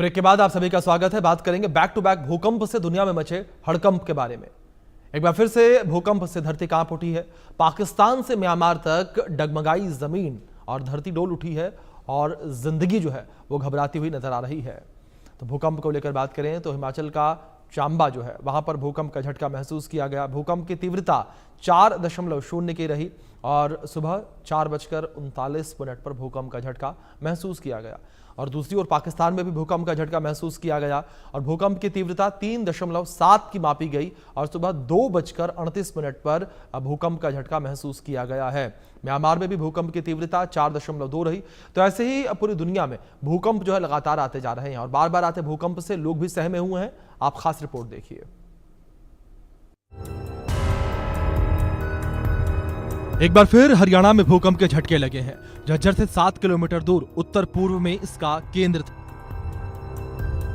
Break के बाद आप सभी का स्वागत है। बात करेंगे बैक टू बैक भूकंप से दुनिया में मचे हड़कंप के बारे में। एक बार फिर से भूकंप से धरती कांप उठी है। पाकिस्तान से म्यांमार तक डगमगाई जमीन और धरती डोल उठी है और जिंदगी जो है वो घबराती हुई नजर आ रही है। तो भूकंप को लेकर बात करें तो हिमाचल का चांबा जो है वहां पर भूकंप का झटका महसूस किया गया। भूकंप की तीव्रता 4.0 की रही और सुबह 4:39 पर भूकंप का झटका महसूस किया गया। और दूसरी ओर पाकिस्तान में भी भूकंप का झटका महसूस किया गया और भूकंप की तीव्रता 3.7 की मापी गई और सुबह 2:38 पर भूकंप का झटका महसूस किया गया है। म्यांमार में भी भूकंप की तीव्रता 4.2 रही। तो ऐसे ही पूरी दुनिया में भूकंप जो है लगातार आते जा रहे हैं और बार बार आते भूकंप से लोग भी सहमे हुए हैं। आप खास रिपोर्ट देखिए। एक बार फिर हरियाणा में भूकंप के झटके लगे हैं। झज्जर से 7 किलोमीटर दूर उत्तर पूर्व में इसका केंद्र था।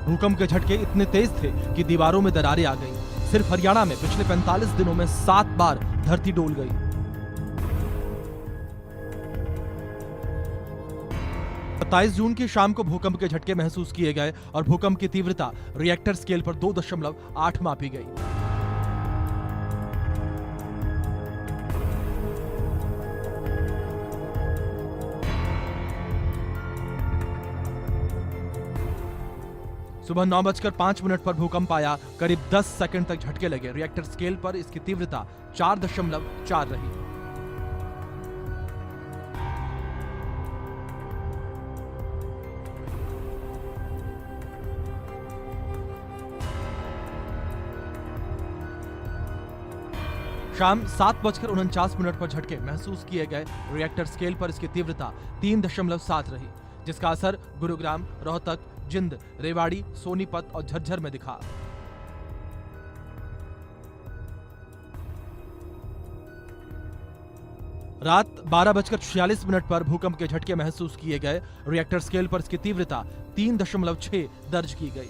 भूकंप के झटके इतने तेज थे कि दीवारों में दरारें आ गईं। सिर्फ हरियाणा में पिछले 45 दिनों में 7 बार धरती डोल गई। जून की शाम को भूकंप के झटके महसूस किए गए और भूकंप की तीव्रता रिएक्टर स्केल पर 2.8 मापी गई। सुबह 9:05 पर भूकंप आया। करीब 10 सेकंड तक झटके लगे। रिएक्टर स्केल पर इसकी तीव्रता 4.4 रही। शाम 7:49 पर झटके महसूस किए गए। रिएक्टर स्केल पर इसकी तीव्रता 3.7 रही, जिसका असर गुरुग्राम, रोहतक, जिंद, रेवाड़ी, सोनीपत और झज्जर में दिखा। रात 12:46 पर भूकंप के झटके महसूस किए गए। रिएक्टर स्केल पर इसकी तीव्रता 3.6 दर्ज की गई।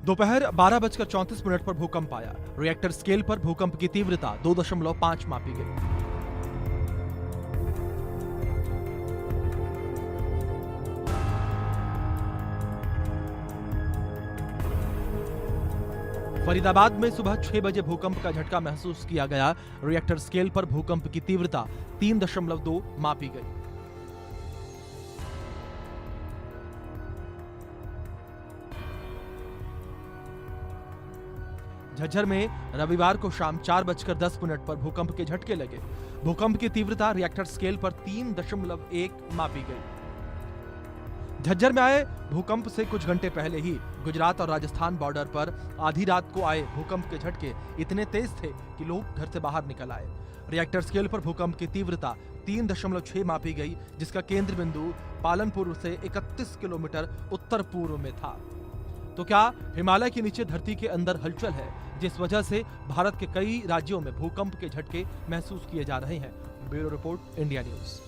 दोपहर 12:34 पर भूकंप आया। रिएक्टर स्केल पर भूकंप की तीव्रता 2.5 मापी गई। फरीदाबाद में सुबह 6 बजे भूकंप का झटका महसूस किया गया। रिएक्टर स्केल पर भूकंप की तीव्रता 3.2 मापी गई। झज्जर में रविवार को शाम 4:10 पर भूकंप के झटके लगे। भूकंप की तीव्रता रिएक्टर स्केल पर 3.1 मापी गई। झज्जर में आए भूकंप से कुछ घंटे पहले ही गुजरात और राजस्थान बॉर्डर पर आधी रात को आए भूकंप के झटके इतने तेज थे कि लोग घर से बाहर निकल आए। रिएक्टर स्केल पर भूकंप की तीव्रता 3.6 मापी गई, जिसका केंद्र बिंदु पालनपुर से 31 किलोमीटर उत्तर पूर्व में था। तो क्या हिमालय के नीचे धरती के अंदर हलचल है, जिस वजह से भारत के कई राज्यों में भूकंप के झटके महसूस किए जा रहे हैं? Bureau report, India news.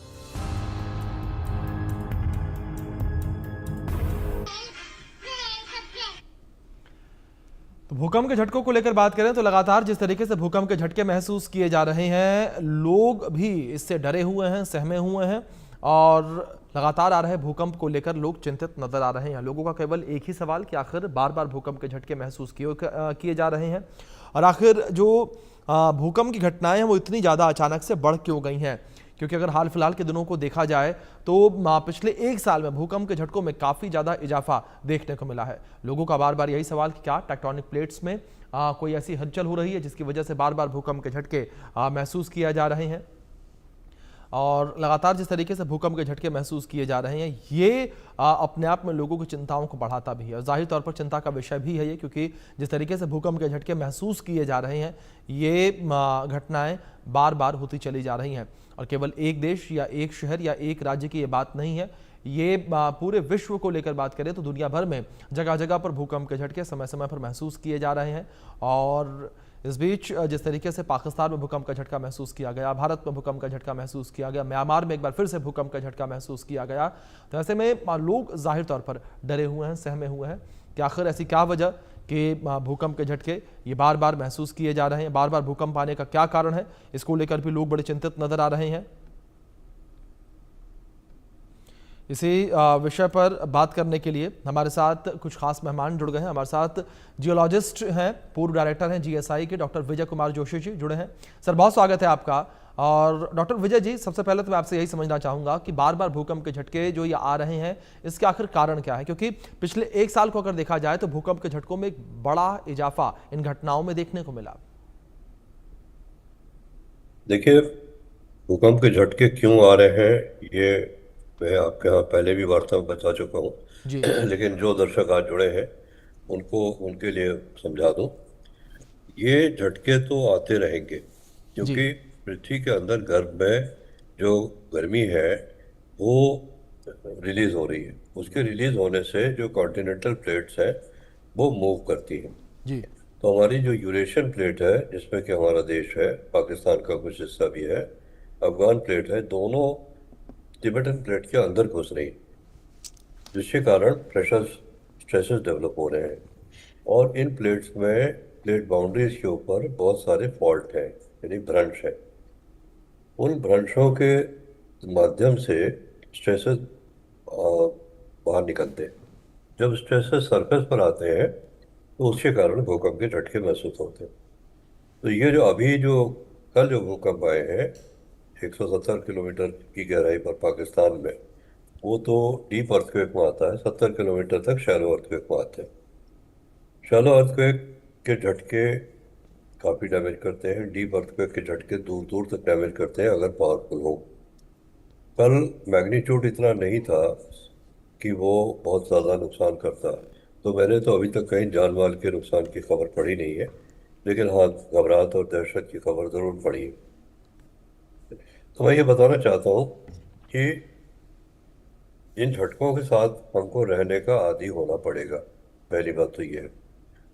तो भूकंप के झटकों को लेकर बात करें तो लगातार जिस तरीके से भूकंप के झटके महसूस किए जा रहे हैं, लोग भी इससे डरे हुए हैं, सहमे हुए हैं और लगातार आ रहे भूकंप को लेकर लोग चिंतित नजर आ रहे हैं। लोगों का केवल एक ही सवाल कि आखिर बार बार भूकंप के झटके महसूस किए जा रहे हैं और आखिर जो भूकंप की घटनाएं हैं वो इतनी ज़्यादा अचानक से बढ़ क्यों गई हैं। क्योंकि अगर हाल फिलहाल के दिनों को देखा जाए तो पिछले 1 साल में भूकंप के झटकों में काफ़ी ज़्यादा इजाफा देखने को मिला है। लोगों का बार बार यही सवाल कि क्या टेक्टोनिक प्लेट्स में कोई ऐसी हलचल हो रही है जिसकी वजह से बार बार भूकंप के झटके महसूस किए जा रहे हैं। और लगातार जिस तरीके से भूकंप के झटके महसूस किए जा रहे हैं, ये अपने आप में लोगों की चिंताओं को बढ़ाता भी है और जाहिर तौर पर चिंता का विषय भी है ये, क्योंकि जिस तरीके से भूकंप के झटके महसूस किए जा रहे हैं, ये घटनाएं बार बार होती चली जा रही हैं। और केवल एक देश या एक शहर या एक राज्य की ये बात नहीं है, ये पूरे विश्व को लेकर बात करें तो दुनिया भर में जगह जगह पर भूकंप के झटके समय समय पर महसूस किए जा रहे हैं। और इस बीच जिस तरीके से पाकिस्तान में भूकंप का झटका महसूस किया गया, भारत में भूकंप का झटका महसूस किया गया, म्यांमार में एक बार फिर से भूकंप का झटका महसूस किया गया, तो ऐसे में लोग जाहिर तौर पर डरे हुए हैं, सहमे हुए हैं कि आखिर ऐसी क्या वजह कि भूकंप के झटके ये बार बार महसूस किए जा रहे हैं। बार बार भूकंप आने का क्या कारण है, इसको लेकर भी लोग बड़े चिंतित नजर आ रहे हैं। इसी विषय पर बात करने के लिए हमारे साथ कुछ खास मेहमान जुड़ गए हैं। हमारे साथ जियोलॉजिस्ट हैं, पूर्व डायरेक्टर हैं जीएसआई के, डॉक्टर विजय कुमार जोशी जी जुड़े हैं। सर, बहुत स्वागत है आपका। और डॉक्टर विजय जी, सबसे पहले तो मैं आपसे यही समझना चाहूंगा कि बार बार भूकंप के झटके जो ये आ रहे हैं, इसके आखिर कारण क्या है? क्योंकि पिछले एक साल को अगर देखा जाए तो भूकंप के झटकों में एक बड़ा इजाफा इन घटनाओं में देखने को मिला। देखिए, भूकंप के झटके क्यों आ रहे हैं ये मैं आपके यहाँ पहले भी वार्ता में बता चुका हूँ। जी लेकिन जो दर्शक आज जुड़े हैं उनको उनके लिए समझा दूं। ये झटके तो आते रहेंगे जी क्योंकि पृथ्वी के अंदर गर्भ में जो गर्मी है वो रिलीज हो रही है। उसके रिलीज होने से जो कॉन्टिनेंटल प्लेट्स हैं वो मूव करती हैं। जी तो हमारी जो यूरेशियन प्लेट है जिसमें कि हमारा देश है, पाकिस्तान का कुछ हिस्सा भी है, अफगान प्लेट है, दोनों तिब्बतन प्लेट के अंदर घुस रही, जिसके कारण प्रेशर स्ट्रेसेस डेवलप हो रहे हैं। और इन प्लेट्स में प्लेट बाउंड्रीज के ऊपर बहुत सारे फॉल्ट हैं, यानी भ्रंश है। उन भ्रंशों के माध्यम से स्ट्रेसेस बाहर निकलते हैं। जब स्ट्रेसेस सरफेस पर आते हैं तो उसके कारण भूकंप के झटके महसूस होते हैं। तो ये जो अभी जो कल जो भूकंप आए हैं 170 किलोमीटर की गहराई पर पाकिस्तान में, वो तो डीप अर्थक्वेक में आता है, 70 किलोमीटर तक शैलो अर्थक्वेक में आते हैं। शैलो अर्थक्वेक के झटके काफी डैमेज करते हैं, डीप अर्थक्वेक के झटके दूर दूर तक डैमेज करते हैं अगर पावरफुल हो। कल मैग्नीट्यूड इतना नहीं था कि वो बहुत ज्यादा नुकसान करता। तो मैंने तो अभी तक कहीं जान माल के नुकसान की खबर पड़ी नहीं है, लेकिन हाँ, घबराहट और दहशत की खबर जरूर पड़ी है। तो मैं ये बताना चाहता हूँ कि इन झटकों के साथ हमको रहने का आदी होना पड़ेगा। पहली बात तो ये है।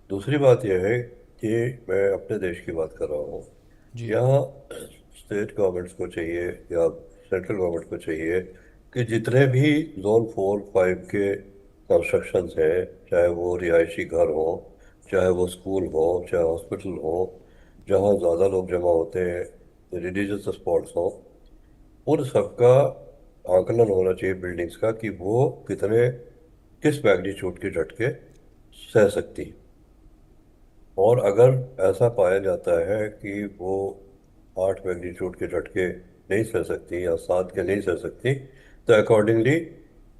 दूसरी बात यह है कि मैं अपने देश की बात कर रहा हूँ। जी यहाँ स्टेट गवर्नमेंट्स को चाहिए या सेंट्रल गवर्नमेंट को चाहिए कि जितने भी जोन 4 5 के कंस्ट्रक्शंस हैं, चाहे वो रिहायशी घर हो, चाहे वो स्कूल हो, चाहे हॉस्पिटल हो, जहाँ ज़्यादा लोग जमा होते हैं, रिलीजियस स्पॉट्स हो, उन सबका आकलन होना चाहिए बिल्डिंग्स का कि वो किस मैग्नीट्यूड के झटके सह सकती हैं। और अगर ऐसा पाया जाता है कि वो 8 मैग्नीट्यूड के झटके नहीं सह सकती या 7 के नहीं सह सकती, तो अकॉर्डिंगली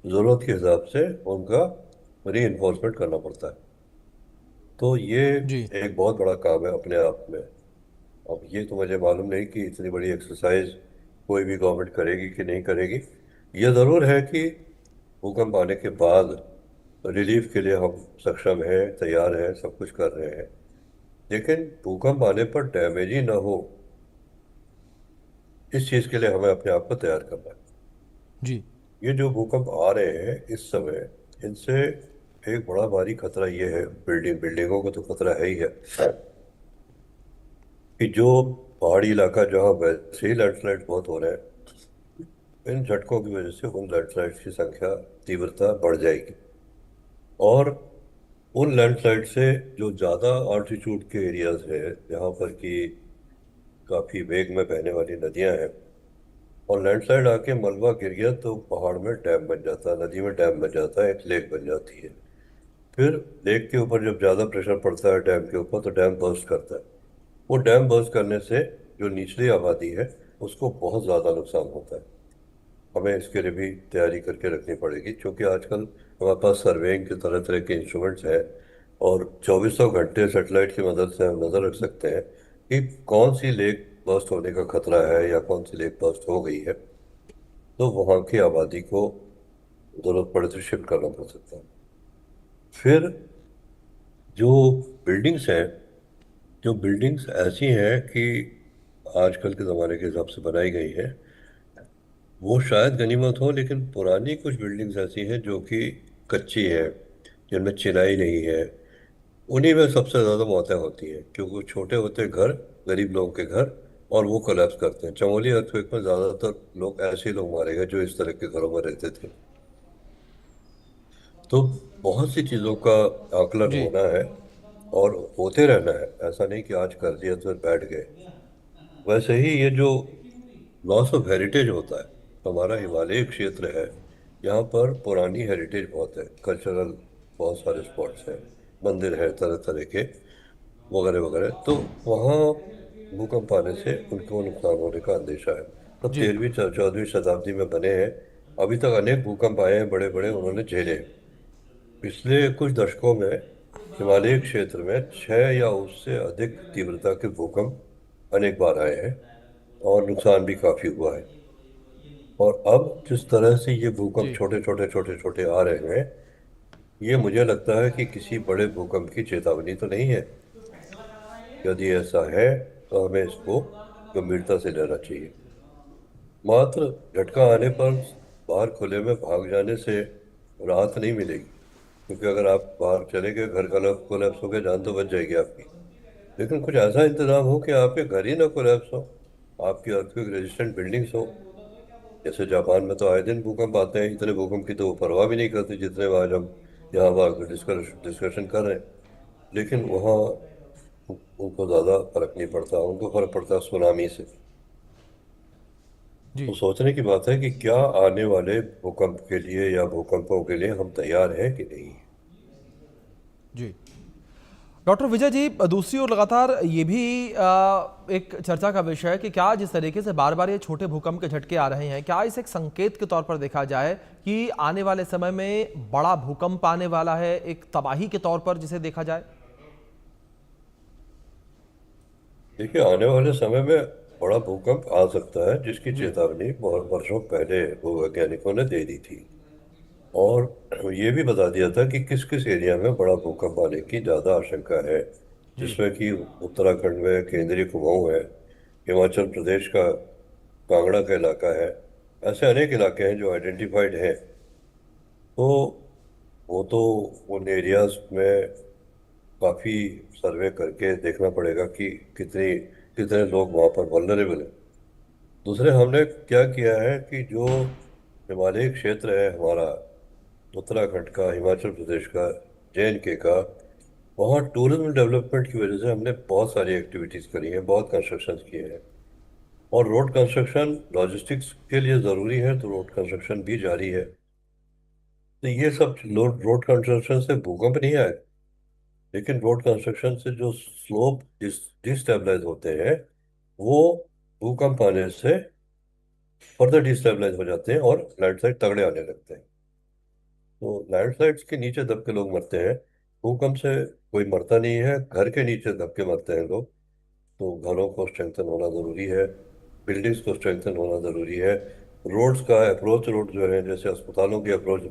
ज़रूरत के हिसाब से उनका री इन्फोर्समेंट करना पड़ता है। तो ये जी एक बहुत बड़ा काम है अपने आप में। अब ये तो मुझे मालूम नहीं कि इतनी बड़ी एक्सरसाइज कोई भी गवर्नमेंट करेगी कि नहीं करेगी। ये ज़रूर है कि भूकंप आने के बाद रिलीफ के लिए हम सक्षम हैं, तैयार हैं, सब कुछ कर रहे हैं। लेकिन भूकंप आने पर डैमेज ही ना हो, इस चीज़ के लिए हमें अपने आप को तैयार करना है। जी ये जो भूकंप आ रहे हैं इस समय, इनसे एक बड़ा भारी खतरा ये है, बिल्डिंगों को तो खतरा है ही है, कि जो पहाड़ी इलाका जहाँ वैसे ही लैंडस्लाइड बहुत हो रहे हैं, इन झटकों की वजह से उन लैंडस्लाइड्स की संख्या, तीव्रता बढ़ जाएगी। और उन लैंडस्लाइड से जो ज़्यादा ऑल्टीट्यूड के एरियाज है, जहाँ पर कि काफ़ी वेग में बहने वाली नदियाँ हैं, और लैंडस्लाइड आके मलबा गिर गया तो पहाड़ में डैम बन जाता है, नदी में डैम बन जाता है, एक लेक बन जाती है। फिर लेक के ऊपर जब ज़्यादा प्रेशर पड़ता है डैम के ऊपर तो डैम बर्स्ट करता है। वो डैम बर्स्ट करने से जो निचली आबादी है उसको बहुत ज़्यादा नुकसान होता है। हमें इसके लिए भी तैयारी करके रखनी पड़ेगी, क्योंकि आजकल हमारे पास सर्वेइंग के तरह तरह के इंस्ट्रूमेंट्स हैं, और चौबीसों घंटे सेटेलाइट की मदद से हम नज़र रख सकते हैं कि कौन सी लेक बर्स्ट होने का खतरा है या कौन सी लेक बर्स्ट हो गई है। तो वहाँ की आबादी को जरूरत पड़े तो शिफ्ट करना पड़ सकता है। फिर जो बिल्डिंग्स हैं, जो बिल्डिंग्स ऐसी हैं कि आजकल के ज़माने के हिसाब से बनाई गई है, वो शायद गनीमत हो, लेकिन पुरानी कुछ बिल्डिंग्स ऐसी हैं जो कि कच्ची है, जिनमें चिनाई नहीं है। उन्हीं में सबसे ज़्यादा मौतें होती हैं, क्योंकि छोटे होते घर, गरीब लोगों के घर, और वो कोलैप्स करते हैं। चमोली अर्थक्वेक में ज़्यादातर लोग ऐसे ही लोग मारे गए जो इस तरह के घरों में रहते थे। तो बहुत सी चीज़ों का आकलन जी होना है और होते रहना है। ऐसा नहीं कि आज कर दिया तो फिर बैठ गए। वैसे ही ये जो लॉस ऑफ हेरिटेज होता है, हमारा हिमालयी क्षेत्र है, यहाँ पर पुरानी हेरिटेज बहुत है, कल्चरल बहुत सारे स्पॉट्स हैं, मंदिर है तरह तरह के, वगैरह वगैरह। तो वहाँ भूकंप आने से उनको नुकसान होने का अंदेशा है। तब जी 13वीं 14वीं शताब्दी में बने हैं, अभी तक अनेक भूकंप आए हैं बड़े बड़े, उन्होंने झेले हैं। पिछले कुछ दशकों में हिमालय क्षेत्र में 6 या उससे अधिक तीव्रता के भूकंप अनेक बार आए हैं और नुकसान भी काफी हुआ है। और अब जिस तरह से ये भूकंप जी छोटे छोटे छोटे छोटे आ रहे हैं, ये मुझे लगता है कि किसी बड़े भूकंप की चेतावनी तो नहीं है। यदि ऐसा है तो हमें इसको गंभीरता से लेना चाहिए। मात्र झटका आने पर बाहर खुले में भाग जाने से राहत नहीं मिलेगी, क्योंकि अगर आप बाहर चले गए, घर कोलैप्स हो गया, जान तो बच जाएगी आपकी। लेकिन कुछ ऐसा इंतजाम हो कि आपके घर ही ना कोलैप्स हो, आपकी अर्थक्वेक रेजिस्टेंट बिल्डिंग्स हो। जैसे जापान में तो आए दिन भूकंप आते हैं, इतने भूकंप की तो वो परवाह भी नहीं करते जितने आज हम यहाँ वहाँ डिस्कशन कर रहे हैं। लेकिन वहाँ उनको ज़्यादा फर्क नहीं पड़ता, उनको फर्क पड़ता है सुनामी से। तो जी सोचने की बात है कि क्या आने वाले भूकंप के लिए या भूकंपों के लिए हम तैयार हैं कि नहीं। जी। डॉक्टर विजय जी, दूसरी ओर लगातार ये भी एक चर्चा का विषय है कि क्या जिस तरीके से बार बार ये छोटे भूकंप के झटके आ रहे हैं, क्या इसे एक संकेत के तौर पर देखा जाए कि आने वाले समय में बड़ा भूकंप आने वाला है, एक तबाही के तौर पर जिसे देखा जाए? देखिए, आने वाले समय में बड़ा भूकंप आ सकता है, जिसकी जी चेतावनी बहुत वर्षों पहले भूवैज्ञानिकों ने दे दी थी। और ये भी बता दिया था कि किस किस एरिया में बड़ा भूकंप आने की ज़्यादा आशंका है, जी जिसमें कि उत्तराखंड में केंद्रीय कुमाऊं है, हिमाचल प्रदेश का कांगड़ा का इलाका है। ऐसे अनेक इलाके हैं जो आइडेंटिफाइड हैं। तो वो तो उन एरियाज में काफ़ी सर्वे करके देखना पड़ेगा कि कितनी कितने लोग वहाँ पर वल्नरेबल हैं। दूसरे, हमने क्या किया है कि जो हिमालय क्षेत्र है हमारा, उत्तराखंड का, हिमाचल प्रदेश का, JNK का, वहाँ टूरिज्म डेवलपमेंट की वजह से हमने बहुत सारी एक्टिविटीज करी हैं, बहुत कंस्ट्रक्शन किए हैं। और रोड कंस्ट्रक्शन लॉजिस्टिक्स के लिए ज़रूरी है, तो रोड कंस्ट्रक्शन भी जारी है। तो ये सब रोड कंस्ट्रक्शन से भूकंप नहीं आए, लेकिन रोड कंस्ट्रक्शन से जो स्लोप डिस्टेबलाइज होते हैं, वो भूकंप आने से फर्दर डिस्टेबलाइज हो जाते हैं और लैंडस्लाइड तगड़े आने लगते हैं। तो लैंडस्लाइड्स के नीचे दब के लोग मरते हैं, भूकंप से कोई मरता नहीं है। घर के नीचे दब के मरते हैं लोग। तो घरों को स्ट्रेंथन होना ज़रूरी है, बिल्डिंग्स को स्ट्रेंथन होना ज़रूरी है। रोड्स का अप्रोच रोड जो है, जैसे अस्पतालों की अप्रोच,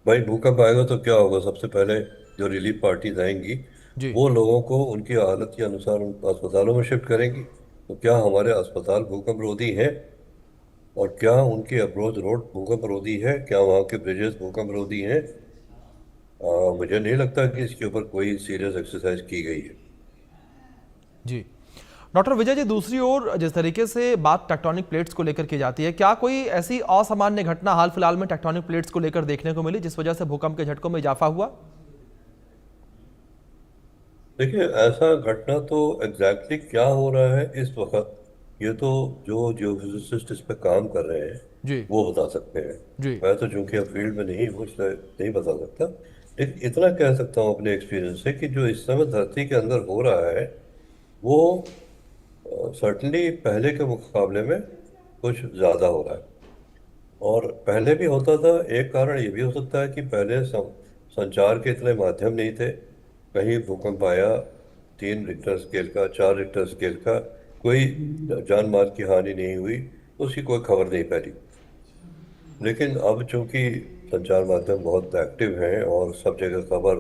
भाई भूकंप आएगा तो क्या होगा, सबसे पहले जो रिलीफ पार्टीज आएंगी जी वो लोगों को उनकी हालत के अनुसार उन अस्पतालों में शिफ्ट करेंगी। तो क्या हमारे अस्पताल भूकंप रोधी हैं? और क्या उनकी अप्रोच रोड भूकंप रोधी है? क्या वहाँ के ब्रिजेस भूकंप रोधी हैं? मुझे नहीं लगता कि इसके ऊपर कोई सीरियस एक्सरसाइज की गई है। जी। डॉक्टर विजय जी, दूसरी ओर जिस तरीके से बात टेक्टोनिक प्लेट्स को लेकर की जाती है, क्या कोई ऐसी असामान्य घटना हाल फिलहाल में टेक्टोनिक प्लेट्स को लेकर देखने को मिली जिस वजह से भूकंप के झटकों में इजाफा हुआ? देखिए, ऐसा घटना तो क्या हो रहा है इस वक्त, ये तो जो जियोफिजिसिस्ट इस पे काम कर रहे हैं जी वो बता सकते हैं। जी मैं तो चूंकि अब फील्ड में नहीं हूँ, इसलिए नहीं बता सकता। लेकिन इतना कह सकता हूँ अपने एक्सपीरियंस से कि जो इस समय धरती के अंदर हो रहा है, वो सर्टनली पहले के मुकाबले में कुछ ज़्यादा हो रहा है। और पहले भी होता था। एक कारण ये भी हो सकता है कि पहले संचार के इतने माध्यम नहीं थे। कहीं भूकंप आया, 3 रिक्टर स्केल का, 4 रिक्टर स्केल का, कोई जान माल की हानि नहीं हुई, उसकी कोई खबर नहीं फैली। लेकिन अब चूंकि संचार माध्यम बहुत एक्टिव हैं और सब जगह खबर,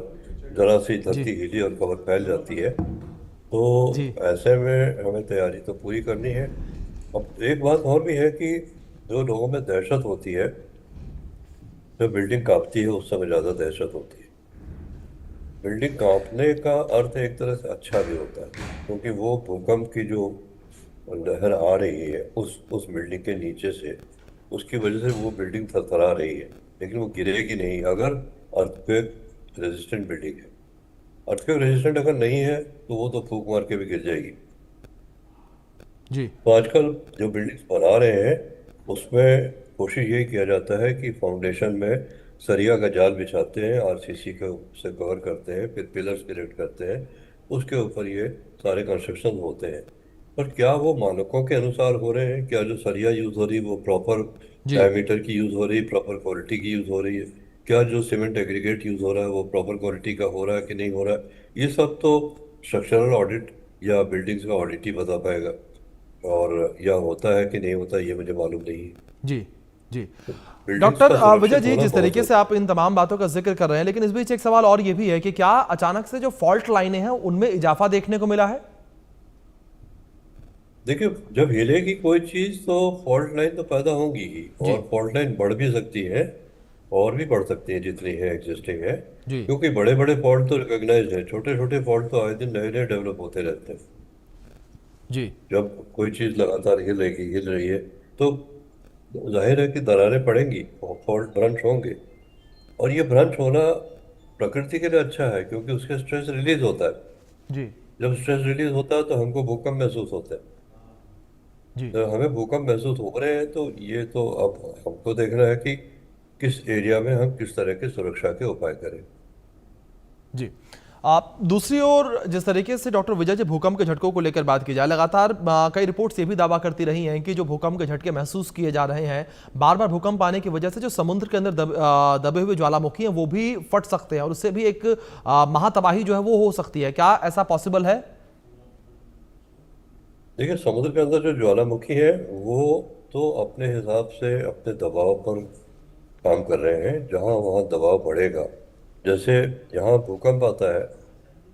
जरा सी जी धरती हिली और खबर फैल जाती है, तो जी ऐसे में हमें तैयारी तो पूरी करनी है। अब एक बात और भी है कि जो लोगों में दहशत होती है, जब बिल्डिंग कांपती है उस समय ज्यादा दहशत होती है। बिल्डिंग कांपने का अर्थ एक तरह से अच्छा भी होता है, क्योंकि वो भूकंप की जो लहर आ रही है उस बिल्डिंग के नीचे से, उसकी वजह से वो बिल्डिंग थरथरा रही है, लेकिन वो गिरेगी नहीं अगर अर्थक्वेक रेजिस्टेंट बिल्डिंग है। अर्थक्वेक रेजिस्टेंट अगर नहीं है तो वो तो फूक मार के भी गिर जाएगी। जी तो आजकल जो बिल्डिंग्स बना रहे हैं उसमें कोशिश यही किया जाता है कि फाउंडेशन में सरिया का जाल बिछाते हैं, आरसीसी को से कवर करते हैं, फिर पिलर्स इरेक्ट करते हैं, उसके ऊपर ये सारे कंस्ट्रक्शन होते हैं। पर क्या वो मानकों के अनुसार हो रहे हैं? क्या जो सरिया यूज हो रही है वो प्रॉपर जी डायमीटर की यूज हो रही है, प्रॉपर क्वालिटी की यूज हो रही है? क्या जो सीमेंट एग्रीगेट यूज हो रहा है वो प्रॉपर क्वालिटी का हो रहा है कि नहीं हो रहा है? ये सब तो स्ट्रक्चरल ऑडिट या बिल्डिंग्स का ऑडिट ही बता पाएगा। और या होता है कि नहीं होता ये मुझे मालूम नहीं है। जी जी। बिल्डिंग्स डॉक्टर का विजय सुरक्षित जी, होना जिस बहुत तरीके से जरूरी। आप इन तमाम बातों का जिक्र कर रहे हैं, लेकिन इस बीच एक सवाल और ये भी है कि क्या अचानक से जो फॉल्ट लाइनें हैं उनमें इजाफा देखने को मिला है? देखिए, जब हिलेगी कोई चीज तो फॉल्ट लाइन तो पैदा होंगी ही, जी और फॉल्ट लाइन बढ़ भी सकती है, और भी बढ़ सकती है जितनी है एग्जिस्टिंग है। जी क्योंकि बड़े बड़े फॉल्ट तो रिकॉग्नाइज्ड है, छोटे छोटे फॉल्ट तो आए दिन नए नए डेवलप होते रहते हैं। जी जब कोई चीज लगातार हिल रही है तो जाहिर है कि दरारें पड़ेंगी और फॉल्ट ब्रंच होंगे। और ये ब्रंच होना प्रकृति के लिए अच्छा है, क्योंकि उसके स्ट्रेस रिलीज होता है। जी जब स्ट्रेस रिलीज होता है तो हमको भूकंप महसूस होता है। जी तो हमें भूकंप महसूस हो रहे हैं तो ये तो अब हमको देखना है कि किस एरिया में हम किस तरह की सुरक्षा के उपाय करें। जी। आप दूसरी ओर, जिस तरीके से डॉक्टर विजय जी भूकंप के झटकों को लेकर बात की जाए, लगातार कई रिपोर्ट्स ये भी दावा करती रही हैं कि जो भूकंप के झटके महसूस किए जा रहे हैं, बार बार भूकंप आने की वजह से जो समुद्र के अंदर दबे हुए ज्वालामुखी हैं वो भी फट सकते हैं और उससे भी एक महातबाही जो है वो हो सकती है। क्या ऐसा पॉसिबल है? देखिए, समुद्र के अंदर जो ज्वालामुखी है वो तो अपने हिसाब से अपने दबाव पर काम कर रहे हैं। जहाँ वहाँ दबाव बढ़ेगा, जैसे यहाँ भूकंप आता है,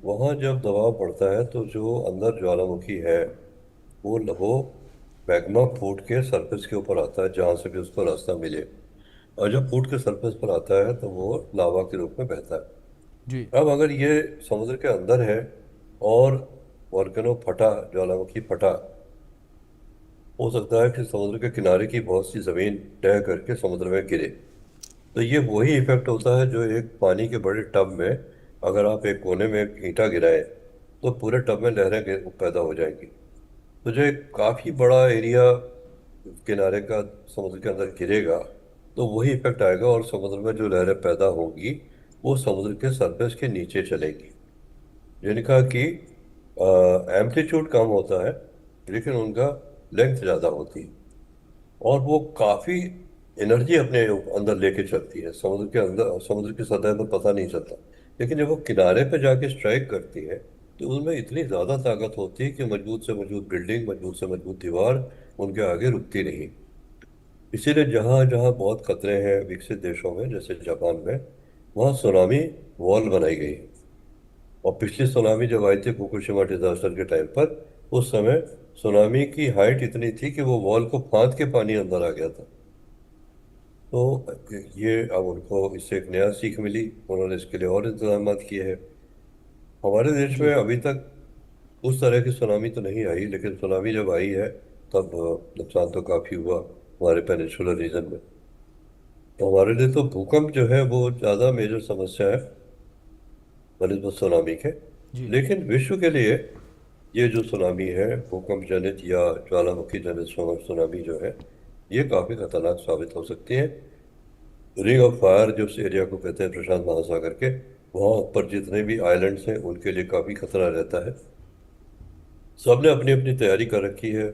वहाँ जब दबाव बढ़ता है तो जो अंदर ज्वालामुखी है वो मैग्मा फूट के सरफेस के ऊपर आता है, जहाँ से भी उसको रास्ता मिले। और जब फूट के सरफेस पर आता है तो वो लावा के रूप में बहता है। जी अब अगर ये समुद्र के अंदर है और वोल्केनो फटा, ज्वालामुखी फटा, हो सकता है कि समुद्र के किनारे की बहुत सी जमीन तय करके समुद्र में गिरे। तो ये वही इफेक्ट होता है जो एक पानी के बड़े टब में अगर आप एक कोने में एक ईंटा गिराए तो पूरे टब में लहरें पैदा हो जाएंगी। तो जो एक काफी बड़ा एरिया किनारे का समुद्र के अंदर गिरेगा तो वही इफेक्ट आएगा, और समुद्र में जो लहरें पैदा होंगी वो समुद्र के सरफेस के नीचे चलेगी, जिनका कि एम्पलीट्यूड कम होता है लेकिन उनका लेंथ ज़्यादा होती है। और वो काफ़ी एनर्जी अपने अंदर लेके चलती है। समुद्र के अंदर, समुद्र की सतह पर पता नहीं चलता, लेकिन जब वो किनारे पे जाके स्ट्राइक करती है तो उसमें इतनी ज़्यादा ताकत होती है कि मजबूत से मजबूत बिल्डिंग, मजबूत से मजबूत दीवार उनके आगे रुकती नहीं। इसीलिए जहाँ जहाँ बहुत खतरे हैं विकसित देशों में जैसे जापान में, वहाँ सुनामी वॉल बनाई गई है। और पिछली सुनामी जब आई थी फुकुशिमा डिजास्टर के टाइम पर, उस समय सुनामी की हाइट इतनी थी कि वो वॉल को फांद के पानी अंदर आ गया था। तो ये अब उनको इससे एक नया सीख मिली, उन्होंने इसके लिए और इंतजाम किए हैं। हमारे देश में जी अभी तक उस तरह की सुनामी तो नहीं आई, लेकिन सुनामी जब आई है तब नुकसान तो काफ़ी हुआ हमारे पेनिनसुलर रीजन में। तो हमारे लिए तो भूकंप जो है वो ज़्यादा मेजर समस्या है बनिस्बत सुनामी के। जी लेकिन विश्व के लिए ये जो सुनामी है, भूकंप जनित या ज्वालामुखी जनित सुनामी जो है, ये काफ़ी खतरनाक साबित हो सकती है। रिंग ऑफ फायर जो उस एरिया को कहते हैं प्रशांत महासागर के, वहाँ पर जितने भी आइलैंड्स हैं उनके लिए काफ़ी खतरा रहता है। सबने अपनी अपनी तैयारी कर रखी है।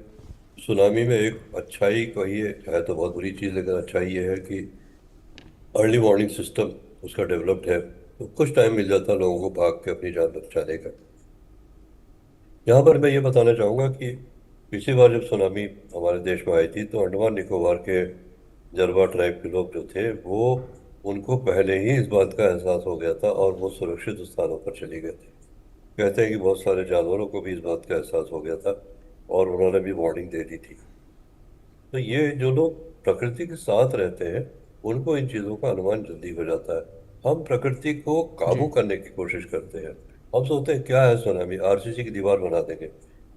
सुनामी में एक अच्छाई कहिए, है तो बहुत बुरी चीज़, लेकिन अच्छाई ये है कि अर्ली वार्निंग सिस्टम उसका डेवलप्ड है, तो कुछ टाइम मिल जाता है लोगों को भाग के अपनी जान बचाने का। यहाँ पर मैं ये बताना चाहूँगा कि पिछली बार जब सुनामी हमारे देश में आई थी तो अंडमान निकोबार के जरवा ट्राइब के लोग जो थे वो, उनको पहले ही इस बात का एहसास हो गया था और वो सुरक्षित स्थानों पर चले गए थे। कहते हैं कि बहुत सारे जानवरों को भी इस बात का एहसास हो गया था और उन्होंने भी वार्निंग दे दी थी। तो ये जो लोग प्रकृति के साथ रहते हैं उनको इन चीज़ों का अनुमान जल्दी हो जाता है। हम प्रकृति को काबू जी करने की कोशिश करते हैं। हम सोचते हैं क्या है सुनामी, आरसीसी की दीवार बना देंगे।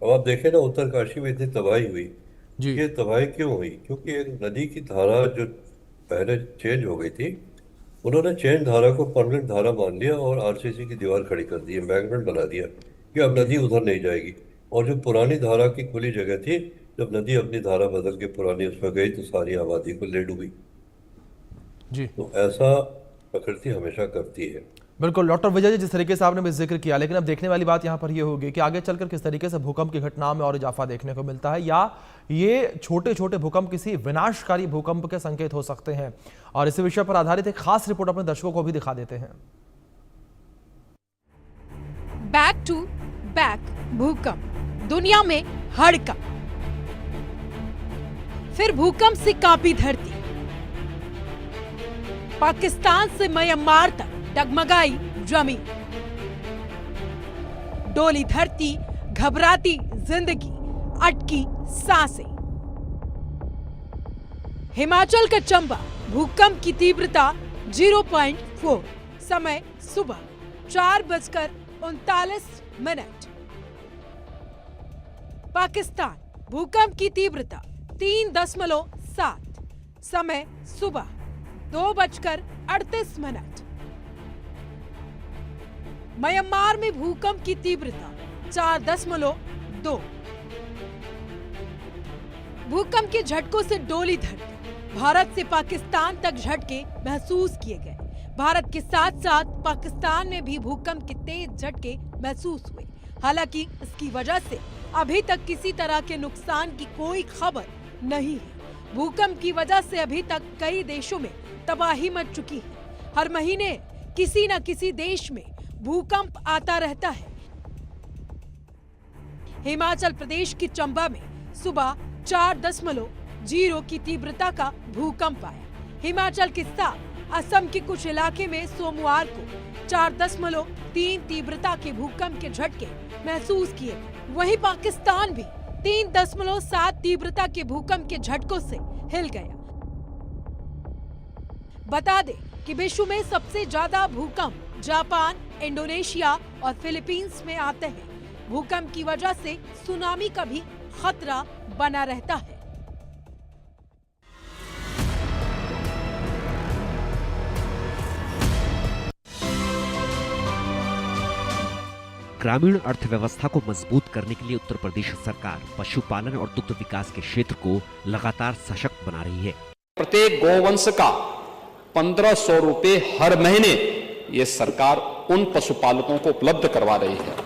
अब आप देखें ना, उत्तरकाशी में इतनी तबाही हुई, जी ये तबाही क्यों हुई? क्योंकि एक नदी की धारा जो पहले चेंज हो गई थी, उन्होंने चेंज धारा को परमानेंट धारा मान लिया और आरसीसी की दीवार खड़ी कर दी है, मैग्नेट बना दिया कि अब जी नदी उधर नहीं जाएगी। और जो पुरानी धारा की खुली जगह थी जब नदी अपनी धारा बदल के पुरानी उसमें गई तो सारी आबादी को ले डूबी। जी तो ऐसा प्रकृति हमेशा करती है। बिल्कुल डॉक्टर विजय जी, जिस तरीके से आपने भी जिक्र किया, लेकिन अब देखने वाली बात यहाँ पर ये होगी कि आगे चलकर किस तरीके से भूकंप की घटनाओं में और इजाफा देखने को मिलता है, या ये छोटे छोटे भूकंप किसी विनाशकारी भूकंप के संकेत हो सकते हैं। और इसी विषय पर आधारित एक खास रिपोर्ट अपने दर्शकों को भी दिखा देते हैं। बैक टू बैक भूकंप, दुनिया में हड़कंप, फिर भूकंप से कांपी धरती, पाकिस्तान से म्यांमार तक डगमगाई जमीन, डोली धरती, घबराती जिंदगी, अटकी सांसें। हिमाचल का चंबा, भूकंप की तीव्रता 0.4, समय सुबह 4:39। पाकिस्तान, भूकंप की तीव्रता 3.7, समय सुबह 2:38। म्यांमार में भूकंप की तीव्रता 4.2। भूकंप के झटकों से डोली धरती, भारत से पाकिस्तान तक झटके महसूस किए गए। भारत के साथ साथ पाकिस्तान में भी भूकंप के तेज झटके महसूस हुए। हालांकि इसकी वजह से अभी तक किसी तरह के नुकसान की कोई खबर नहीं है। भूकंप की वजह से अभी तक कई देशों में तबाही मच चुकी है। हर महीने किसी न किसी देश में भूकंप आता रहता है। हिमाचल प्रदेश के चंबा में सुबह 4.0 की तीव्रता का भूकंप आया। हिमाचल के साथ असम के कुछ इलाके में सोमवार को 4.3 तीव्रता के भूकंप के झटके महसूस किए गए। वहीं पाकिस्तान भी 3.7 तीव्रता के भूकंप के झटकों से हिल गया। बता दें कि विश्व में सबसे ज्यादा भूकंप जापान, इंडोनेशिया और फिलीपींस में आते हैं। भूकंप की वजह से सुनामी का भी खतरा बना रहता है। ग्रामीण अर्थव्यवस्था को मजबूत करने के लिए उत्तर प्रदेश सरकार पशुपालन और दुग्ध विकास के क्षेत्र को लगातार सशक्त बना रही है। प्रत्येक गौवंश का 1500 रुपए हर महीने ये सरकार उन पशुपालकों को उपलब्ध करवा रही है